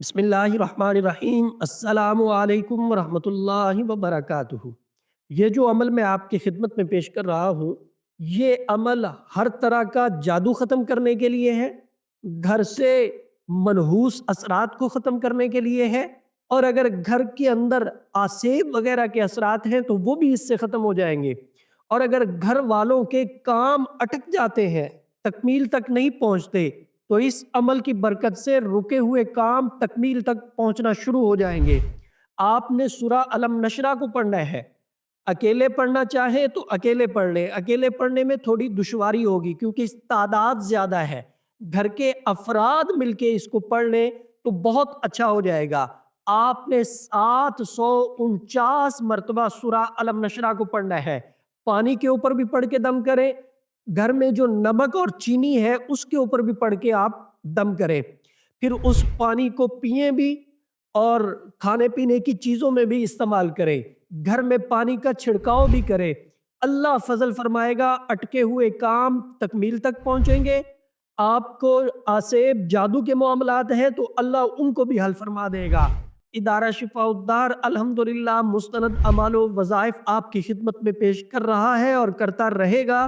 बिस्मिल्लाहिर्रहमानिर्रहीम। अस्सलामु अलैकुम वरहमतुल्लाहि वबरकातुहू। ये जो अमल मैं आपकी खिदमत में पेश कर रहा हूँ, ये अमल हर तरह का जादू ख़त्म करने के लिए है, घर से मनहूस असरात को ख़त्म करने के लिए है, और अगर घर के अंदर आसेब वगैरह के असरात हैं तो वो भी इससे ख़त्म हो जाएंगे। और अगर घर वालों के काम अटक जाते हैं, तकमील तक नहीं पहुँचते, तो इस अमल की बरकत से रुके हुए काम तकमील तक पहुंचना शुरू हो जाएंगे। आपने सूरा अलम नशरा को पढ़ना है। अकेले पढ़ना चाहे तो अकेले पढ़ लें। अकेले पढ़ने में थोड़ी दुश्वारी होगी क्योंकि इस तादाद ज़्यादा है। घर के अफराद मिलके इसको पढ़ लें तो बहुत अच्छा हो जाएगा। आपने 749 मरतबा सूरा अलम नशरा को पढ़ना है। पानी के ऊपर भी पढ़ के दम करें, घर में जो नमक और चीनी है उसके ऊपर भी पढ़ के आप दम करें, फिर उस पानी को पिएं भी और खाने पीने की चीज़ों में भी इस्तेमाल करें। घर में पानी का छिड़काव भी करें। अल्लाह फजल फरमाएगा, अटके हुए काम तकमील तक पहुंचेंगे। आपको आसेब जादू के मामलात हैं तो अल्लाह उनको भी हल फरमा देगा। इदारा शिफाउद्दार अल्हम्दुलिल्लाह मुस्तनद अमाल व वज़ाइफ आपकी खिदमत में पेश कर रहा है और करता रहेगा।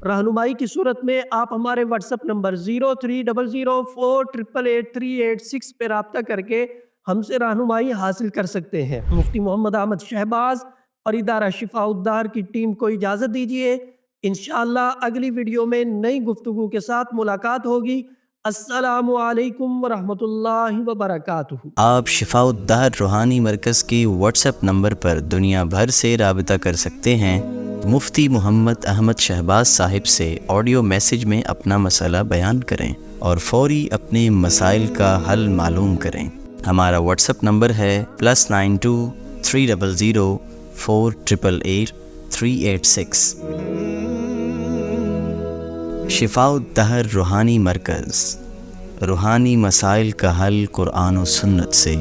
रहनुमाई की सूरत में आप हमारे व्हाट्सएप नंबर 030048883886 पे रब्ता करके हमसे रहनुमाई हासिल कर सकते हैं। मुफ्ती मोहम्मद अहमद शहबाज और इदारा शिफाउद्दार की टीम को इजाज़त दीजिए। इंशाअल्लाह अगली वीडियो में नई गुफ्तगू के साथ मुलाकात होगी। अस्सलामु अलैकुम वरहमतुल्लाहि वबरकातुहू। आप शिफाउद्दार रूहानी मरकज़ के व्हाट्सएप नंबर पर दुनिया भर से राबिता कर सकते हैं। मुफ्ती मोहम्मद अहमद शहबाज साहिब से ऑडियो मैसेज में अपना मसला बयान करें और फौरी अपने मसाइल का हल मालूम करें। हमारा व्हाट्सएप नंबर है +92 300 488 386। शिफाउद्दार रूहानी मरकज़, रूहानी मसाइल का हल कुरान और सुन्नत से।